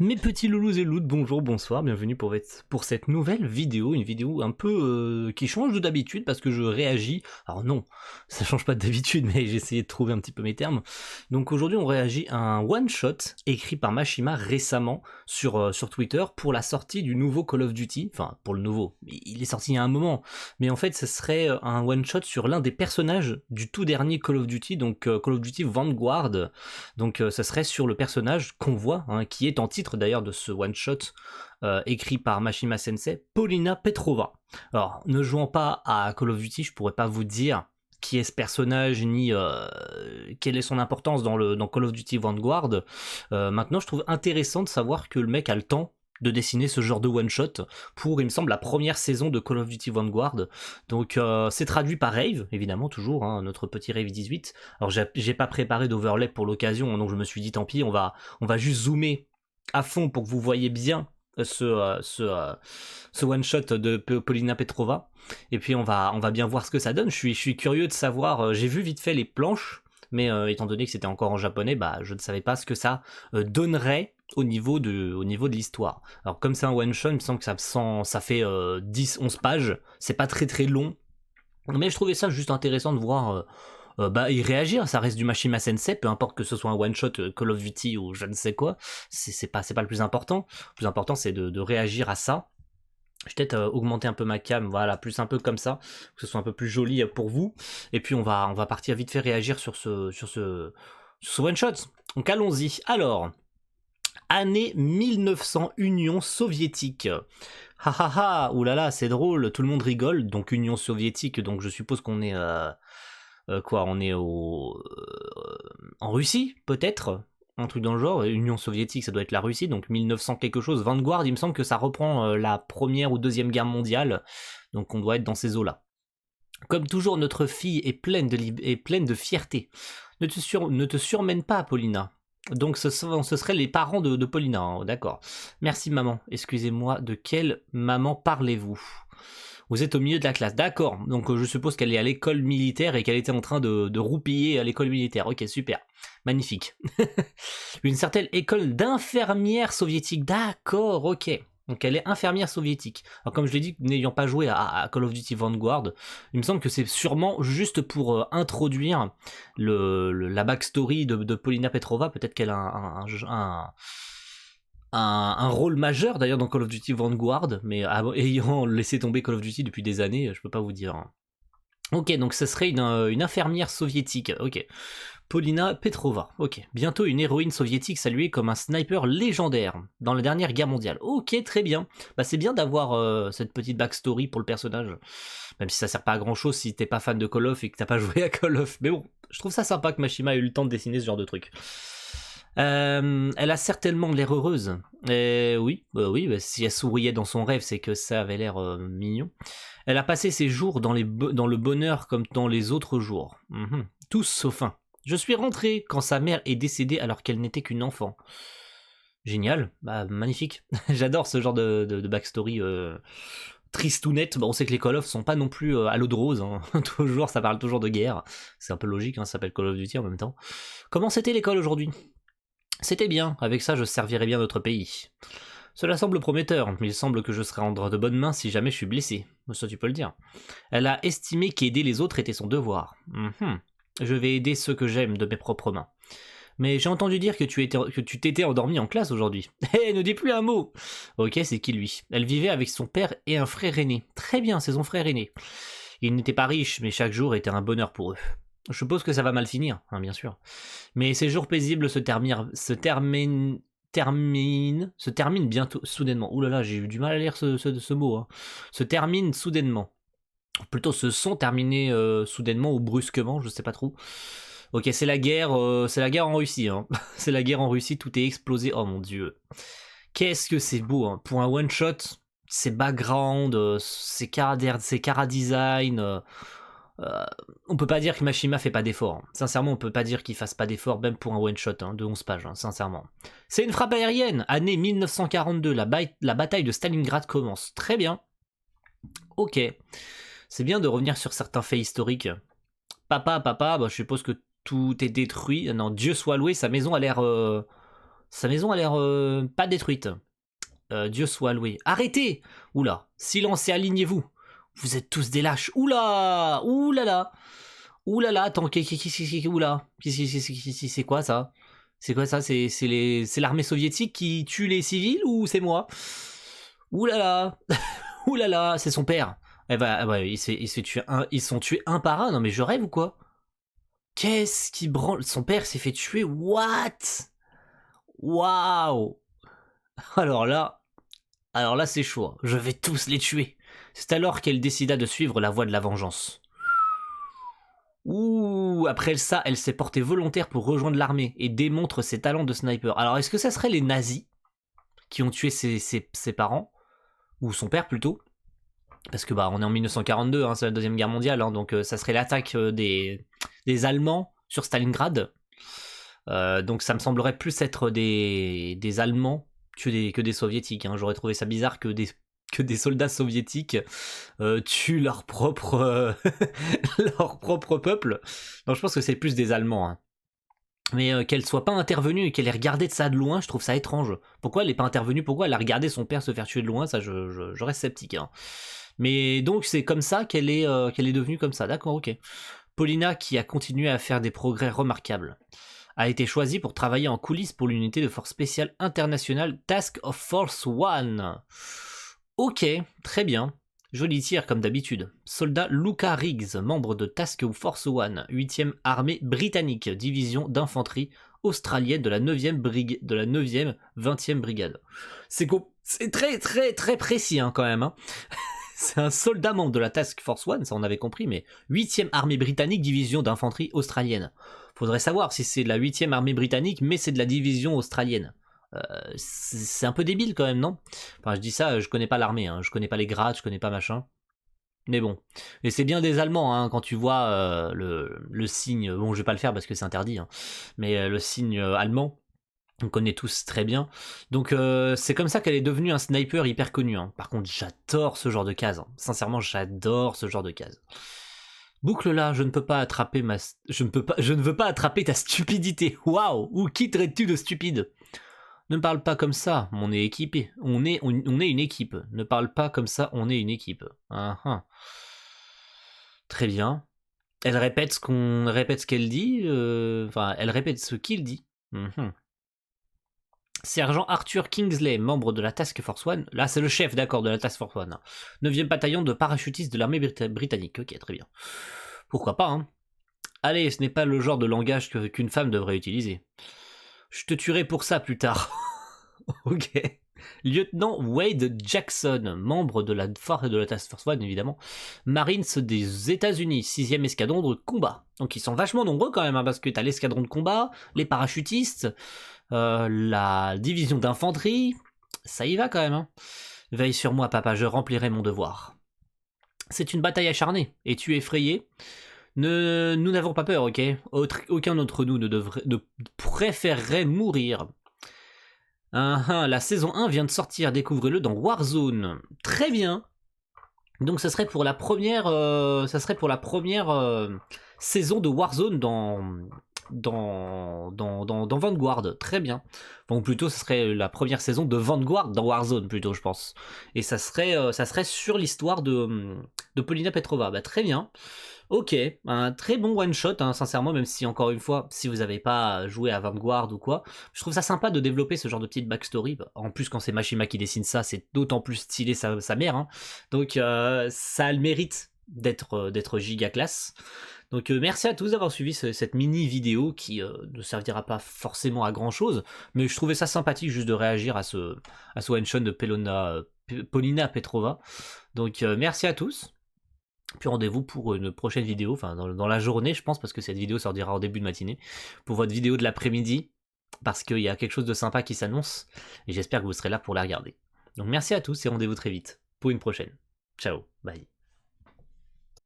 Mes petits loulous et loutres, bonjour, bonsoir, bienvenue pour cette nouvelle vidéo, une vidéo un peu qui change de d'habitude parce que je réagis, alors non, ça change pas d'habitude mais j'ai essayé de trouver un petit peu mes termes. Donc aujourd'hui on réagit à un one-shot écrit par Mashima récemment sur Twitter pour la sortie du nouveau Call of Duty, enfin pour le nouveau, il est sorti il y a un moment, mais en fait ce serait un one-shot sur l'un des personnages du tout dernier Call of Duty, donc Call of Duty Vanguard, donc ce serait sur le personnage qu'on voit, hein, qui est en titre d'ailleurs de ce one-shot écrit par Mashima Sensei, Polina Petrova. Alors, ne jouant pas à Call of Duty, je pourrais pas vous dire qui est ce personnage, ni quelle est son importance dans Call of Duty Vanguard. Maintenant, je trouve intéressant de savoir que le mec a le temps de dessiner ce genre de one-shot pour, il me semble, la première saison de Call of Duty Vanguard. Donc c'est traduit par Rave, évidemment, toujours, hein, notre petit Rave 18. Alors j'ai pas préparé d'overlay pour l'occasion, donc je me suis dit tant pis, on va juste zoomer à fond pour que vous voyez bien ce one-shot de Polina Petrova. Et puis on va bien voir ce que ça donne. Je suis curieux de savoir, j'ai vu vite fait les planches, mais étant donné que c'était encore en japonais, bah je ne savais pas ce que ça donnerait au niveau de l'histoire. Alors comme c'est un one shot, il me semble que ça fait 10-11 pages, c'est pas très très long, mais je trouvais ça juste intéressant de voir y réagir. Ça reste du Mashima Sensei, peu importe que ce soit un one shot Call of Duty ou je ne sais quoi, c'est pas le plus important. Le plus important c'est de réagir à ça. Je vais peut-être augmenter un peu ma cam, voilà, plus un peu comme ça, que ce soit un peu plus joli pour vous. Et puis on va partir vite fait réagir sur ce one shot. Donc allons-y. Alors, année 1900, Union soviétique. Ha ha ha, oulala, c'est drôle, tout le monde rigole. Donc Union soviétique, donc je suppose qu'on est on est en Russie, peut-être, un truc dans le genre. Union soviétique, ça doit être la Russie, donc 1900 quelque chose. Vanguard, il me semble que ça reprend la première ou deuxième guerre mondiale, donc on doit être dans ces eaux-là. Comme toujours, notre fille est pleine de fierté. Ne te surmène pas, Paulina. Donc ce serait les parents de Paulina, hein, d'accord. Merci maman, excusez-moi, de quelle maman parlez-vous? Vous êtes au milieu de la classe, d'accord. Donc je suppose qu'elle est à l'école militaire et qu'elle était en train de roupiller à l'école militaire. Ok, super, magnifique. Une certaine école d'infirmières soviétiques, d'accord, ok. Donc elle est infirmière soviétique. Alors comme je l'ai dit, n'ayant pas joué à Call of Duty Vanguard, il me semble que c'est sûrement juste pour introduire la backstory de Polina Petrova. Peut-être qu'elle a un rôle majeur d'ailleurs dans Call of Duty Vanguard, mais ayant laissé tomber Call of Duty depuis des années, je peux pas vous dire. Ok, donc ce serait une infirmière soviétique, ok. Polina Petrova, ok. Bientôt une héroïne soviétique saluée comme un sniper légendaire dans la dernière guerre mondiale. Ok, très bien. Bah c'est bien d'avoir cette petite backstory pour le personnage, même si ça sert pas à grand chose si t'es pas fan de Call of et que t'as pas joué à Call of. Mais bon, je trouve ça sympa que Mashima ait eu le temps de dessiner ce genre de truc. Elle a certainement l'air heureuse. Oui, si elle souriait dans son rêve, c'est que ça avait l'air mignon. Elle a passé ses jours dans le bonheur comme dans les autres jours. Tous sauf un. Je suis rentré quand sa mère est décédée alors qu'elle n'était qu'une enfant. Génial, bah magnifique. J'adore ce genre de backstory tristounette. Bon, on sait que les Call of sont pas non plus à l'eau de rose, hein. Toujours, ça parle toujours de guerre. C'est un peu logique, hein, ça s'appelle Call of Duty en même temps. Comment c'était l'école aujourd'hui? C'était bien, avec ça je servirais bien notre pays. Cela semble prometteur, mais il semble que je serai en de bonnes mains si jamais je suis blessé. Ça tu peux le dire. Elle a estimé qu'aider les autres était son devoir. Je vais aider ceux que j'aime de mes propres mains. Mais j'ai entendu dire que tu t'étais endormi en classe aujourd'hui. Hé, ne dis plus un mot. Ok, c'est qui lui? Elle vivait avec son père et un frère aîné. Très bien, c'est son frère aîné. Ils n'étaient pas riches, mais chaque jour était un bonheur pour eux. Je suppose que ça va mal finir, hein, bien sûr. Mais ces jours paisibles se terminent bientôt, soudainement. Ouh là là, j'ai eu du mal à lire ce mot. Hein. Se terminent soudainement. Plutôt se sont terminés soudainement ou brusquement, je sais pas trop. Ok, c'est la guerre en Russie. Hein. C'est la guerre en Russie, tout est explosé. Oh mon dieu. Qu'est-ce que c'est beau, hein. Pour un one-shot, ces backgrounds, ces cara design... on peut pas dire que Mashima fait pas d'efforts. Hein. Sincèrement, on peut pas dire qu'il fasse pas d'efforts, même pour un one-shot de 11 pages, hein, sincèrement. C'est une frappe aérienne, année 1942, la bataille de Stalingrad commence. Très bien. Ok. C'est bien de revenir sur certains faits historiques. Papa, bah, je suppose que tout est détruit. Non, Dieu soit loué, sa maison a l'air Sa maison a l'air pas détruite. Dieu soit loué. Arrêtez! Oula, silence et alignez-vous. Vous êtes tous des lâches. Oula! Oulala! Oulala, attends, oula. C'est quoi ça? C'est quoi ça? C'est l'armée soviétique qui tue les civils ou c'est moi? Oulala! Oulala, c'est son père. Eh ben, ouais, ils se tuer ils sont tués un par un. Non mais je rêve ou quoi? Qu'est-ce qui branle? Son père s'est fait tuer. What? Waouh! Alors là c'est chaud. Hein. Je vais tous les tuer. C'est alors qu'elle décida de suivre la voie de la vengeance. Ouh, après ça, elle s'est portée volontaire pour rejoindre l'armée et démontre ses talents de sniper. Alors, est-ce que ça serait les nazis qui ont tué ses parents? Ou son père plutôt? Parce que bah on est en 1942, hein, c'est la Deuxième Guerre mondiale, hein, donc ça serait l'attaque des Allemands sur Stalingrad. Donc ça me semblerait plus être des Allemands que des Soviétiques. Hein. J'aurais trouvé ça bizarre que des soldats soviétiques tuent leur propre leur propre peuple. Non, je pense que c'est plus des Allemands. Hein. Mais qu'elle soit pas intervenue et qu'elle ait regardé de ça de loin, je trouve ça étrange. Pourquoi elle est pas intervenue? Pourquoi elle a regardé son père se faire tuer de loin? Ça, je reste sceptique. Hein. Mais donc c'est comme ça qu'elle est devenue comme ça. D'accord, ok. Paulina, qui a continué à faire des progrès remarquables, a été choisie pour travailler en coulisses pour l'unité de force spéciale internationale Task Force One. Ok, très bien. Joli tir comme d'habitude. Soldat Luca Riggs, membre de Task Force One, 8e armée britannique, division d'infanterie australienne de la 9e 20e brigade. C'est très très très précis hein, quand même. Hein. C'est un soldat membre de la Task Force One, ça on avait compris, mais 8e armée britannique, division d'infanterie australienne. Faudrait savoir si c'est de la 8e armée britannique, mais c'est de la division australienne. C'est un peu débile quand même, non? Enfin, je dis ça, je connais pas l'armée, hein, je connais pas les grades, je connais pas machin. Mais bon. Et c'est bien des Allemands, hein, quand tu vois le signe. Bon, je vais pas le faire parce que c'est interdit, hein, mais le signe allemand. On connaît tous très bien. Donc c'est comme ça qu'elle est devenue un sniper hyper connu. Hein. Par contre, j'adore ce genre de case. Hein. Sincèrement, j'adore ce genre de case. Boucle là, je ne peux pas attraper je ne veux pas attraper ta stupidité. Waouh, où quitterais-tu de stupide? Ne parle pas comme ça, on est équipé. On est une équipe. Ne parle pas comme ça, on est une équipe. Très bien. Elle répète ce qu'elle dit. Enfin, elle répète ce qu'il dit. Sergent Arthur Kingsley, membre de la Task Force One. Là, c'est le chef, d'accord, de la Task Force One. 9e bataillon de parachutistes de l'armée britannique. Ok, très bien. Pourquoi pas, hein. Allez, ce n'est pas le genre de langage qu'une femme devrait utiliser. Je te tuerai pour ça plus tard. Ok. Lieutenant Wade Jackson, membre de la Task Force One, évidemment. Marines des États-Unis, 6e escadron de combat. Donc ils sont vachement nombreux quand même, hein, parce que t'as l'escadron de combat, les parachutistes, la division d'infanterie. Ça y va quand même. Hein. Veille sur moi, papa, je remplirai mon devoir. C'est une bataille acharnée. Es-tu effrayé? Nous n'avons pas peur, ok? Aucun d'entre nous ne préférerait mourir. La saison 1 vient de sortir, découvrez-le dans Warzone. Très bien. Donc ça serait pour la première, saison de Warzone dans Vanguard. Très bien. Bon, plutôt, ce serait la première saison de Vanguard dans Warzone, plutôt, je pense. Et ça serait sur l'histoire de Paulina Petrova. Bah, très bien. Ok, un très bon one-shot, hein, sincèrement, même si, encore une fois, si vous n'avez pas joué à Vanguard ou quoi, je trouve ça sympa de développer ce genre de petite backstory. En plus, quand c'est Mashima qui dessine ça, c'est d'autant plus stylé sa mère. Hein. Donc, ça a le mérite d'être giga classe. Donc merci à tous d'avoir suivi cette mini vidéo qui ne servira pas forcément à grand chose, mais je trouvais ça sympathique juste de réagir à ce one-shot de Paulina Petrova. Donc merci à tous. Puis rendez-vous pour une prochaine vidéo, enfin dans la journée je pense, parce que cette vidéo sortira en début de matinée, pour votre vidéo de l'après-midi, parce qu'il y a quelque chose de sympa qui s'annonce, et j'espère que vous serez là pour la regarder. Donc merci à tous et rendez-vous très vite pour une prochaine. Ciao, bye.